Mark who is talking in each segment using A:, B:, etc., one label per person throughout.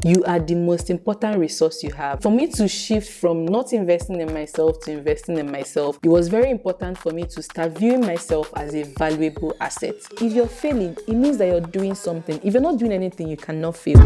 A: You are the most important resource you have. For me to shift from not investing in myself to investing in myself, it was very important for me to start viewing myself as a valuable asset. If you're failing, it means that you're doing something. If you're not doing anything, you cannot fail.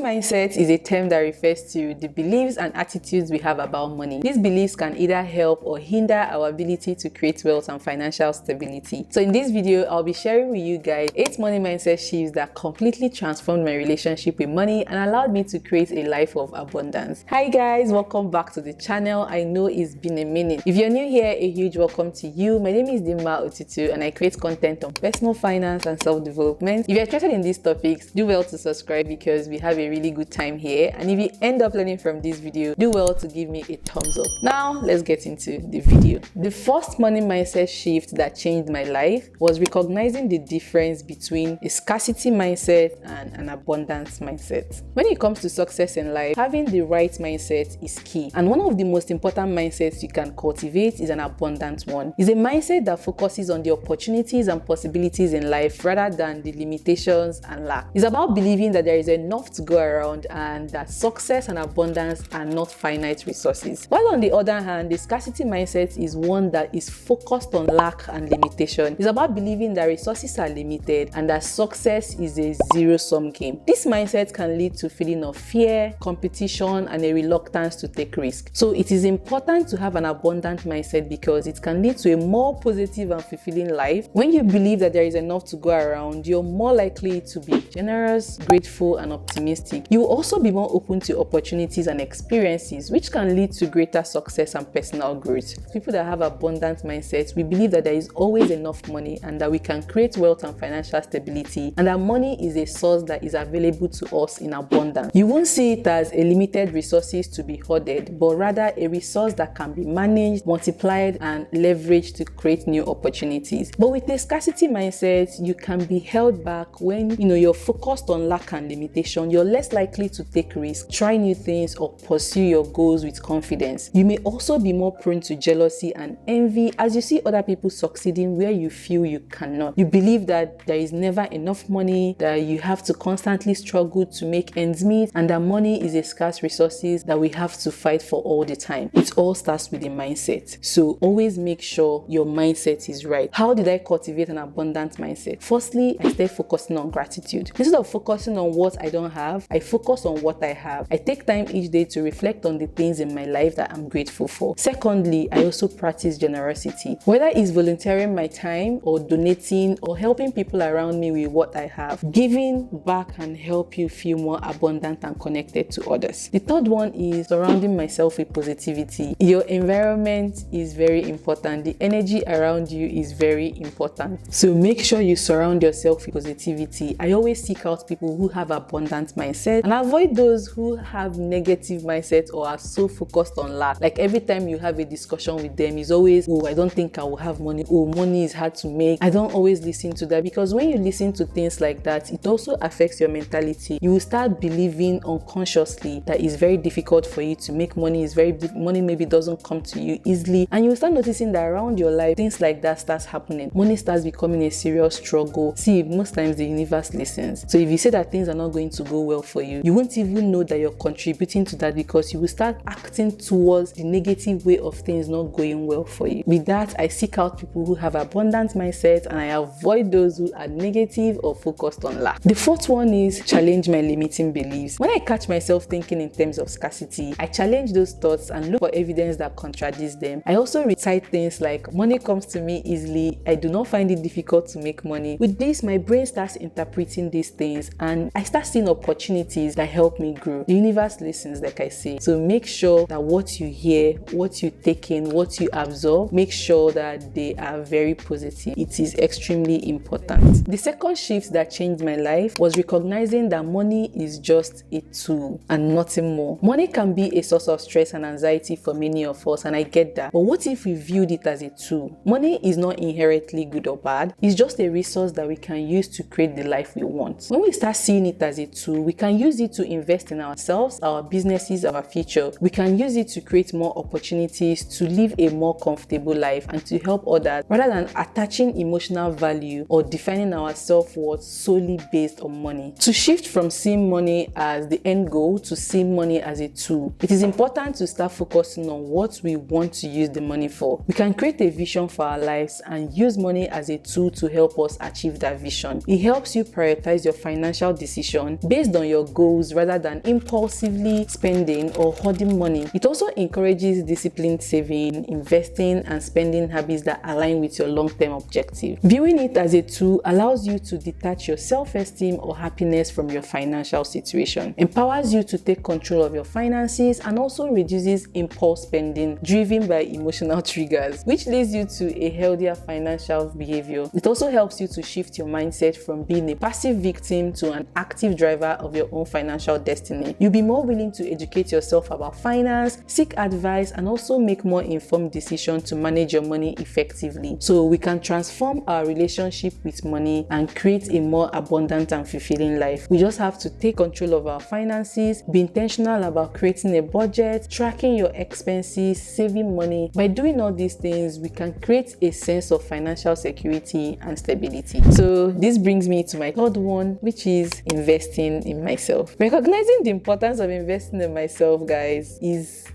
A: Mindset is a term that refers to the beliefs and attitudes we have about money. These beliefs can either help or hinder our ability to create wealth and financial stability. So in this video, I'll be sharing with you guys 8 money mindset shifts that completely transformed my relationship with money and allowed me to create a life of abundance. Hi guys, welcome back to the channel. I know it's been a minute. If you're new here, a huge welcome to you. My name is Dima Otitu and I create content on personal finance and self-development. If you're interested in these topics, do well to subscribe because we have a really good time here, and if you end up learning from this video, do well to give me a thumbs up. Now let's get into the video. The first money mindset shift that changed my life was recognizing the difference between a scarcity mindset and an abundance mindset. When it comes to success in life, having the right mindset is key, and one of the most important mindsets you can cultivate is an abundant one. It's a mindset that focuses on the opportunities and possibilities in life rather than the limitations and lack. It's about believing that there is enough to go around and that success and abundance are not finite resources. While on the other hand, the scarcity mindset is one that is focused on lack and limitation. It's about believing that resources are limited and that success is a zero-sum game. This mindset can lead to feeling of fear, competition, and a reluctance to take risks. So it is important to have an abundant mindset because it can lead to a more positive and fulfilling life. When you believe that there is enough to go around, you're more likely to be generous, grateful, and optimistic. You will also be more open to opportunities and experiences, which can lead to greater success and personal growth. People that have abundant mindsets, we believe that there is always enough money and that we can create wealth and financial stability, and that money is a source that is available to us in abundance. You won't see it as a limited resources to be hoarded, but rather a resource that can be managed, multiplied, and leveraged to create new opportunities. But with a scarcity mindset, you can be held back when you're focused on lack and limitation. You're less likely to take risks, try new things, or pursue your goals with confidence. You may also be more prone to jealousy and envy as you see other people succeeding where you feel you cannot. You believe that there is never enough money, that you have to constantly struggle to make ends meet, and that money is a scarce resource that we have to fight for all the time. It all starts with a mindset. So always make sure your mindset is right. How did I cultivate an abundant mindset? Firstly, I started focusing on gratitude. Instead of focusing on what I don't have, I focus on what I have. I take time each day to reflect on the things in my life that I'm grateful for. Secondly, I also practice generosity. Whether it's volunteering my time or donating or helping people around me with what I have, giving back can help you feel more abundant and connected to others. The third one is surrounding myself with positivity. Your environment is very important. The energy around you is very important. So make sure you surround yourself with positivity. I always seek out people who have abundant mindset and avoid those who have negative mindset or are so focused on lack. Like every time you have a discussion with them, it's always, oh, I don't think I will have money. Oh, money is hard to make. I don't always listen to that, because when you listen to things like that, it also affects your mentality. You will start believing unconsciously that it's very difficult for you to make money. Money maybe doesn't come to you easily, and you will start noticing that around your life things like that starts happening. Money starts becoming a serious struggle. See, most times the universe listens. So if you say that things are not going to go well for you, you won't even know that you're contributing to that, because you will start acting towards the negative way of things not going well for you. With that, I seek out people who have abundant mindset and I avoid those who are negative or focused on lack. The fourth one is challenge my limiting beliefs. When I catch myself thinking in terms of scarcity, I challenge those thoughts and look for evidence that contradicts them. I also recite things like, money comes to me easily, I do not find it difficult to make money. With this, my brain starts interpreting these things and I start seeing opportunities that help me grow. The universe listens, like I say. So make sure that what you hear, what you take in, what you absorb, make sure that they are very positive. It is extremely important. The second shift that changed my life was recognizing that money is just a tool and nothing more. Money can be a source of stress and anxiety for many of us, and I get that. But what if we viewed it as a tool? Money is not inherently good or bad. It's just a resource that we can use to create the life we want. When we start seeing it as a tool, we can use use it to invest in ourselves, our businesses, our future. We can use it to create more opportunities, to live a more comfortable life, and to help others, rather than attaching emotional value or defining our self-worth solely based on money. To shift from seeing money as the end goal to seeing money as a tool, it is important to start focusing on what we want to use the money for. We can create a vision for our lives and use money as a tool to help us achieve that vision. It helps you prioritize your financial decision based on your goals rather than impulsively spending or hoarding money. It also encourages disciplined saving, investing, and spending habits that align with your long-term objective. Viewing it as a tool allows you to detach your self-esteem or happiness from your financial situation, empowers you to take control of your finances, and also reduces impulse spending driven by emotional triggers, which leads you to a healthier financial behavior. It also helps you to shift your mindset from being a passive victim to an active driver of your own financial destiny. You'll be more willing to educate yourself about finance, seek advice, and also make more informed decisions to manage your money effectively. So we can transform our relationship with money and create a more abundant and fulfilling life. We just have to take control of our finances, be intentional about creating a budget, tracking your expenses, saving money. By doing all these things, we can create a sense of financial security and stability. So this brings me to my third one, which is investing in myself. Recognizing the importance of investing in myself, guys, is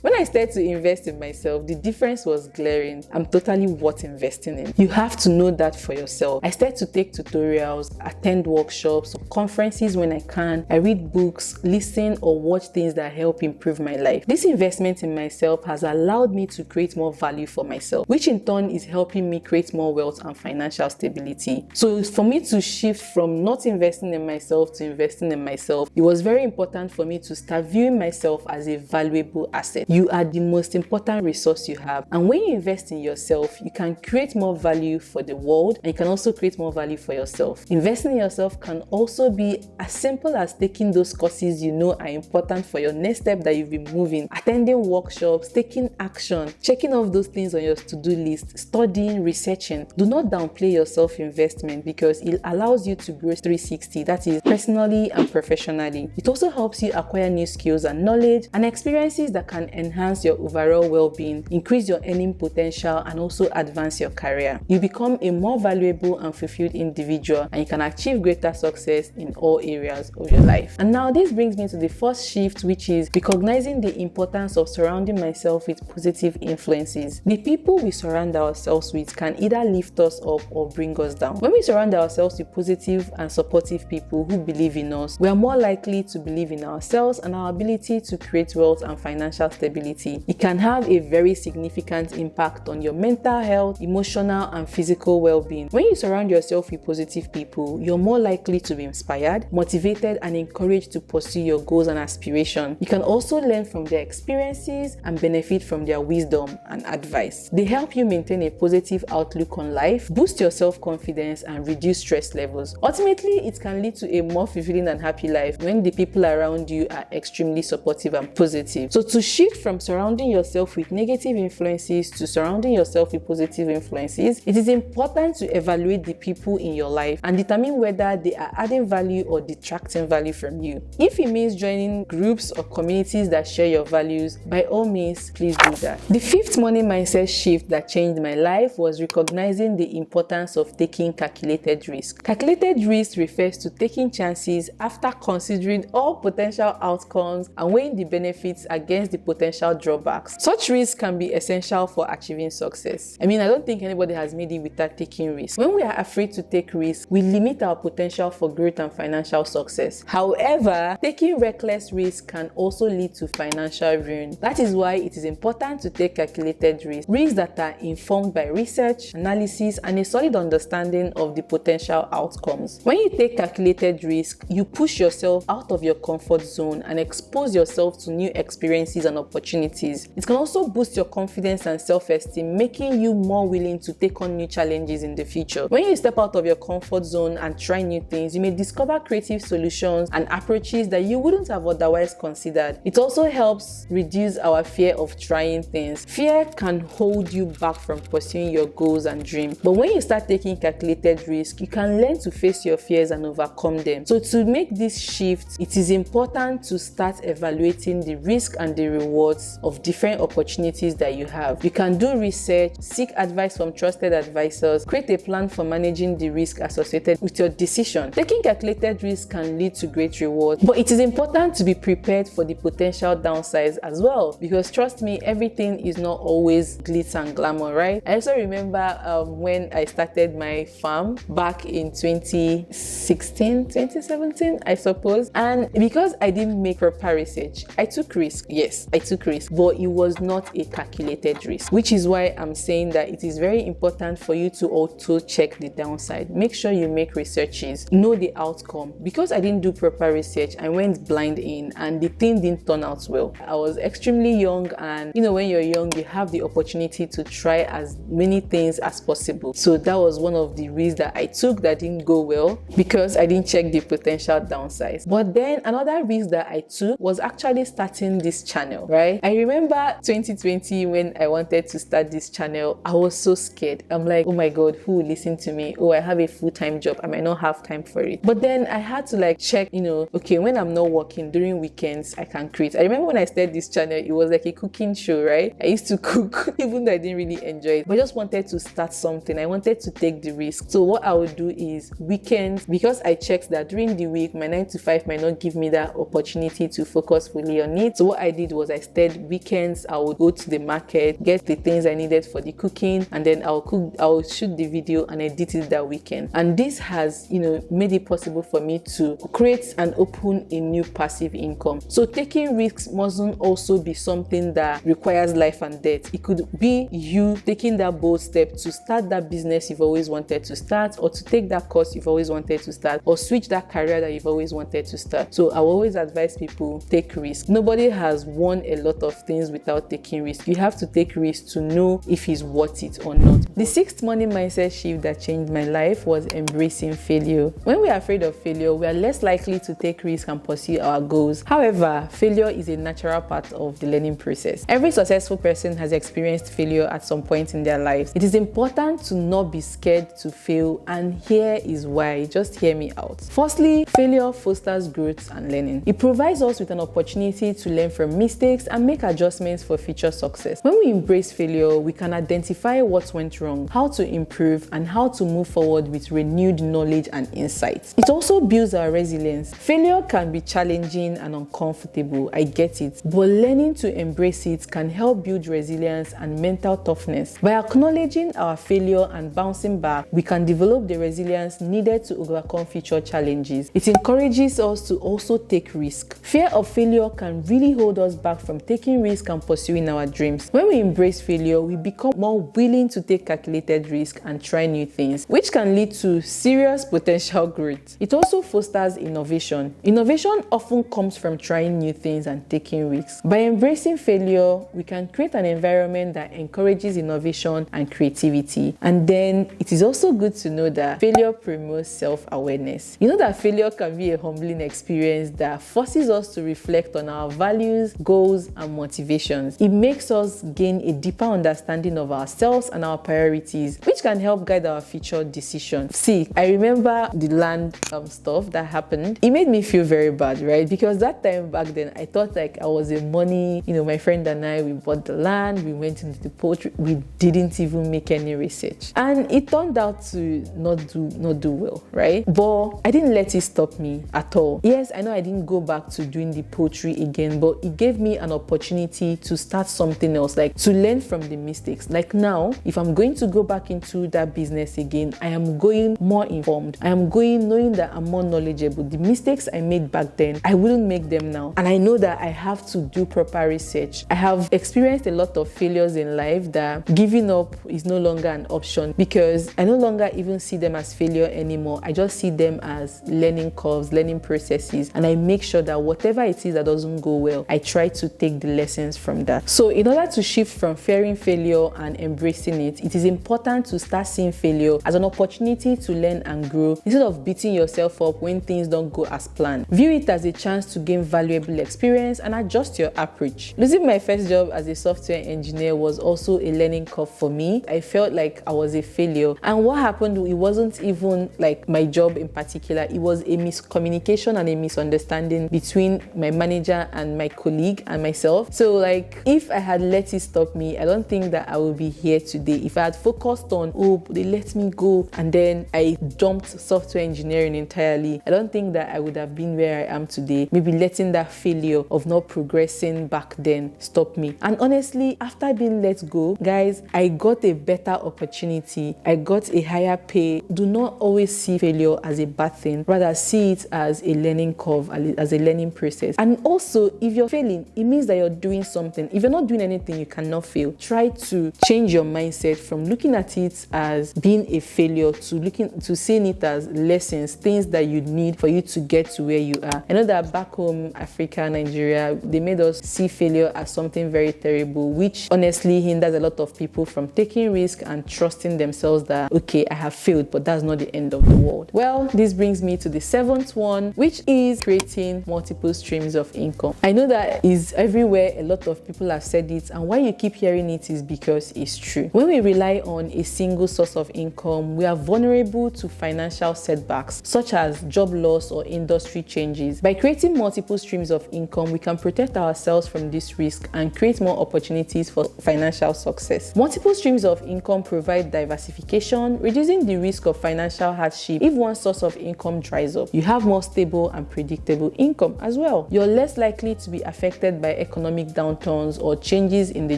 A: when I started to invest in myself, the difference was glaring. I'm totally worth investing in. You have to know that for yourself. I started to take tutorials, attend workshops or conferences when I can. I read books, listen or watch things that help improve my life. This investment in myself has allowed me to create more value for myself, which in turn is helping me create more wealth and financial stability. So for me to shift from not investing in myself to investing in myself, it was very important for me to start viewing myself as a valuable asset. You are the most important resource you have, and when you invest in yourself, you can create more value for the world and you can also create more value for yourself. Investing in yourself can also be as simple as taking those courses you know are important for your next step that you've been moving, attending workshops, taking action, checking off those things on your to-do list, studying, researching. Do not downplay your self-investment because it allows you to grow 360, that is personally and professionally. It also helps you acquire new skills and knowledge and experiences that can enhance your overall well-being, increase your earning potential, and also advance your career. You become a more valuable and fulfilled individual, and you can achieve greater success in all areas of your life. And now this brings me to the first shift, which is recognizing the importance of surrounding myself with positive influences. The people we surround ourselves with can either lift us up or bring us down. When we surround ourselves with positive and supportive people who believe in us, we are more likely to believe in ourselves and our ability to create wealth and financial stability. It can have a very significant impact on your mental health, emotional, and physical well-being. When you surround yourself with positive people, you're more likely to be inspired, motivated, and encouraged to pursue your goals and aspirations. You can also learn from their experiences and benefit from their wisdom and advice. They help you maintain a positive outlook on life, boost your self-confidence, and reduce stress levels. Ultimately, it can lead to a more fulfilling and happy life when the people around you are extremely supportive and positive. So to shift from surrounding yourself with negative influences to surrounding yourself with positive influences, it is important to evaluate the people in your life and determine whether they are adding value or detracting value from you. If it means joining groups or communities that share your values, by all means, please do that. The fifth money mindset shift that changed my life was recognizing the importance of taking calculated risk. Calculated risk refers to taking chances after considering all potential outcomes and weighing the benefits against the potential drawbacks. Such risks can be essential for achieving success. I don't think anybody has made it without taking risks. When we are afraid to take risks, we limit our potential for growth and financial success. However, taking reckless risks can also lead to financial ruin. That is why it is important to take calculated risks that are informed by research, analysis, and a solid understanding of the potential outcomes. When you take calculated risk, you push yourself out of your comfort zone and expose yourself to new experiences and opportunities. It can also boost your confidence and self-esteem, making you more willing to take on new challenges in the future. When you step out of your comfort zone and try new things, you may discover creative solutions and approaches that you wouldn't have otherwise considered. It also helps reduce our fear of trying things. Fear can hold you back from pursuing your goals and dreams, but when you start taking calculated risk, you can learn to face your fears and overcome them. So to make this shift, it is important to start evaluating the risk and the rewards of different opportunities that you have. You can do research, seek advice from trusted advisors, create a plan for managing the risk associated with your decision. Taking calculated risk can lead to great reward, but it is important to be prepared for the potential downsides as well, because trust me, everything is not always glitz and glamour, right? I also remember when I started my farm back in 2017, I suppose, and because I didn't make proper research, I took risk. Yes, I took risk, but it was not a calculated risk, which is why I'm saying that it is very important for you to also check the downside. Make sure you make researches, know the outcome. Because I didn't do proper research, I went blind in and the thing didn't turn out well. I was extremely young, and when you're young, you have the opportunity to try as many things as possible. So that was one of the risks that I took that didn't go well, because I didn't check the potential downsides. But then another risk that I took was actually starting this channel, right? I remember 2020 when I wanted to start this channel, I was so scared. I'm like, oh my God, who will listen to me? Oh, I have a full-time job, I might not have time for it. But then I had to check, okay, when I'm not working during weekends, I can create. I remember when I started this channel, it was like a cooking show, right? I used to cook even though I didn't really enjoy it, but I just wanted to start something. I wanted to take the risk. So what I would do is weekends, because I checked that during the week my 9 to 5 might not give me that opportunity to focus fully on it. So what I did was I started weekends. I would go to the market, get the things I needed for the cooking, and then I'll shoot the video and edit it that weekend. And this has made it possible for me to create and open a new passive income. So taking risks mustn't also be something that requires life and death. It could be you taking that bold step to start that business you've always wanted to start, or to take that course you've always wanted to start, or switch that career that you've always wanted to start. So I will always advise people, take risks. Nobody has won a lot of things without taking risks. You have to take risks to know if it's worth it or not. The sixth money mindset shift that changed my life was embracing failure. When we are afraid of failure, we are less likely to take risks and pursue our goals. However, failure is a natural part of the learning process. Every successful person has experienced failure at some point in their lives. It is important to not be scared to fail, and here is why. Just hear me out. Firstly, failure fosters growth and learning. It provides us with an opportunity to learn from mistakes and make adjustments for future success. When we embrace failure, we can identify what went wrong, how to improve, and how to move forward with renewed knowledge and insights. It also builds our resilience. Failure can be challenging and uncomfortable, I get it, but learning to embrace it can help build resilience and mental toughness. By acknowledging our failure and bouncing back, we can develop the resilience needed to overcome future challenges. It encourages us to also take risks. Fear of failure can really hold us back from taking risks and pursuing our dreams. When we embrace failure, we become more willing to take calculated risks and try new things, which can lead to serious potential growth. It also fosters innovation. Innovation often comes from trying new things and taking risks. By embracing failure, we can create an environment that encourages innovation and creativity. And then it is also good to know that failure promotes self-awareness. You know that failure can be a humbling experience that forces us to reflect on our values, goals, and motivations. It makes us gain a deeper understanding of ourselves and our priorities, which can help guide our future decisions. See, I remember the land stuff that happened. It made me feel very bad, right? Because that time back then, I thought I was a money, my friend and I, we bought the land, we went into the poultry, we didn't even make any research. And it turned out to not do well, right? But I didn't let it stop me at all. Yes, I know I didn't go back to doing the poultry again, but it gave me an opportunity to start something else, to learn from the mistakes. Now, if I'm going to go back into that business again, I am going more informed. I am going knowing that I'm more knowledgeable. The mistakes I made back then, I wouldn't make them now. And I know that I have to do proper research. I have experienced a lot of failures in life that giving up is no longer an option, because I no longer even see them as failure anymore. I just see them as learning curves, learning processes, and I make sure that whatever it is that doesn't go well, I try to take the lessons from that. So in order to shift from fearing failure and embracing it, it is important to start seeing failure as an opportunity to learn and grow instead of beating yourself up when things don't go as planned. View it as a chance to gain valuable experience and adjust your approach. Losing my first job as a software engineer was also a learning curve for me. I felt like I was a failure, and what happened, it wasn't even my job in particular, it was a communication and a misunderstanding between my manager and my colleague and myself. So like, if I had let it stop me, I don't think that I would be here today. If I had focused on, oh, they let me go, and then I dumped software engineering entirely, I don't think that I would have been where I am today. Maybe letting that failure of not progressing back then stop me. And honestly, after being let go, guys, I got a better opportunity. I got a higher pay. Do not always see failure as a bad thing. Rather, see it as a learning curve, as a learning process. And also, if you're failing, it means that you're doing something. If you're not doing anything, you cannot fail. Try to change your mindset from looking at it as being a failure to seeing it as lessons, things that you need for you to get to where you are. I know that back home, Africa, Nigeria, they made us see failure as something very terrible, which honestly hinders a lot of people from taking risk and trusting themselves that, okay, I have failed, but that's not the end of the world. Well, this brings me to the 7th one, which is creating multiple streams of income. I know that is everywhere. A lot of people have said it, and why you keep hearing it is because it's true. When we rely on a single source of income, we are vulnerable to financial setbacks, such as job loss or industry changes. By creating multiple streams of income, we can protect ourselves from this risk and create more opportunities for financial success. Multiple streams of income provide diversification, reducing the risk of financial hardship. If one source of income dries up, you have more stable and predictable income as well. You're less likely to be affected by economic downturns or changes in the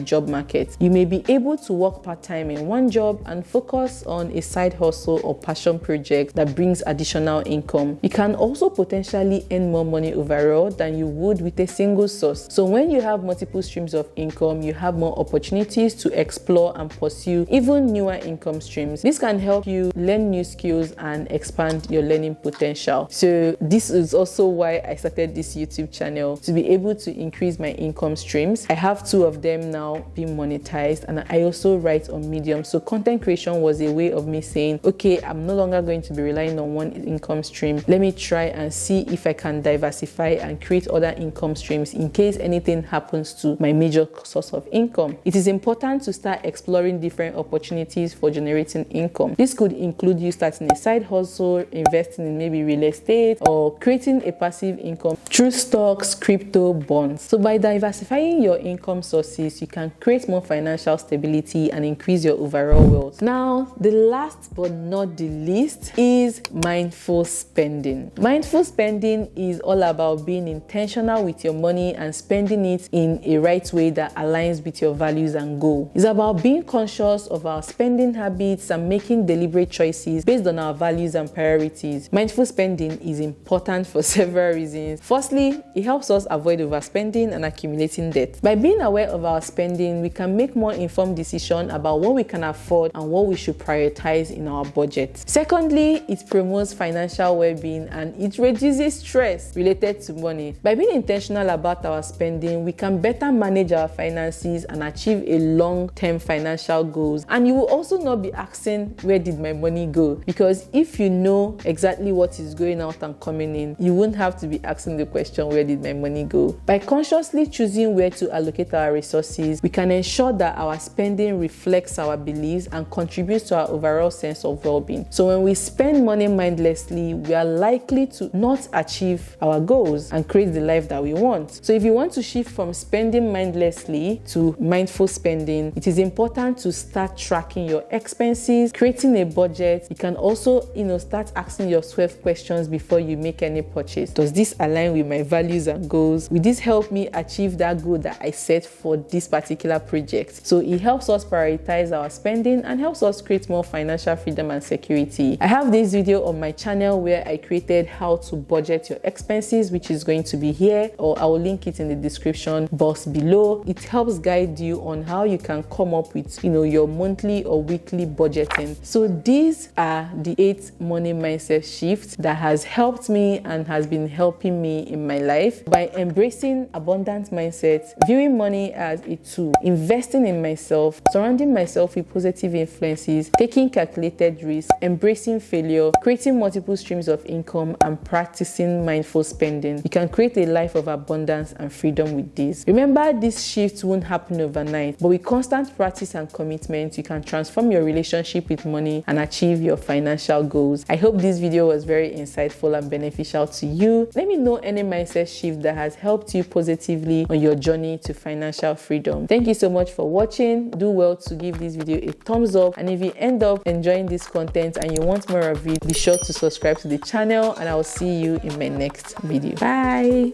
A: job market. You may be able to work part-time in one job and focus on a side hustle or passion project that brings additional income. You can also potentially earn more money overall than you would with a single source. So when you have multiple streams of income, you have more opportunities to explore and pursue even newer income streams. This can help you learn new skills and expand your learning potential. So this is also why I started this YouTube channel, to be able to increase my income streams. I have 2 of them now being monetized, and I also write on Medium. So content creation was a way of me saying, okay, I'm no longer going to be relying on one income stream. Let me try and see if I can diversify and create other income streams in case anything happens to my major source of income. It is important to start exploring different opportunities for generating income. This could include you starting a side hustle, investing in maybe real estate, or creating a passive income through stocks, crypto, bonds. So by diversifying your income sources, you can create more financial stability and increase your overall wealth. Now, the last but not the least is mindful spending. Mindful spending is all about being intentional with your money and spending it in a right way that aligns with your values and goals. It's about being conscious of our spending habits and making deliberate choices based on our values and priorities. Mindful spending is important for several reasons. Firstly, it helps us avoid overspending and accumulating debt. By being aware of our spending, we can make more informed decisions about what we can afford and what we should prioritize in our budget. Secondly, it promotes financial well-being and it reduces stress related to money. By being intentional about our spending, we can better manage our finances and achieve a long-term financial goals. And you will also not be asking, where did my money go? Because if you know exactly what is going out and coming in, you won't have to be asking the question, where did my money go? By consciously choosing where to allocate our resources, we can ensure that our spending reflects our beliefs and contributes to our overall sense of well-being. So when we spend money mindlessly, we are likely to not achieve our goals and create the life that we want. So if you want to shift from spending mindlessly to mindful spending, it is important to start tracking your expenses, creating a budget. You can also, start asking yourself questions before you make any purchase. Does this align with my values and goals? Will this help me achieve that goal that I set for this particular project? So it helps us prioritize our spending and helps us create more financial freedom and security. I have this video on my channel where I created how to budget your expenses, which is going to be here, or I will link it in the description box below. It helps guide you on how you can come up with, your monthly or weekly budgeting. So these are the 8 money mindset shifts that has helped me and has been helping me in my life. By embracing abundant mindset, viewing money as a tool, investing in myself, surrounding myself with positive influences, taking calculated risks, embracing failure, creating multiple streams of income, and practicing mindful spending, you can create a life of abundance and freedom with this. Remember, these shifts won't happen overnight, but with constant practice and commitment, you can transform your relationship with money and achieve your financial goals. I hope this video was very insightful valuable and beneficial to you. Let me know any mindset shift that has helped you positively on your journey to financial freedom. Thank you so much for watching. Do well to give this video a thumbs up, and if you end up enjoying this content and you want more of it, be sure to subscribe to the channel, and I will see you in my next video. Bye.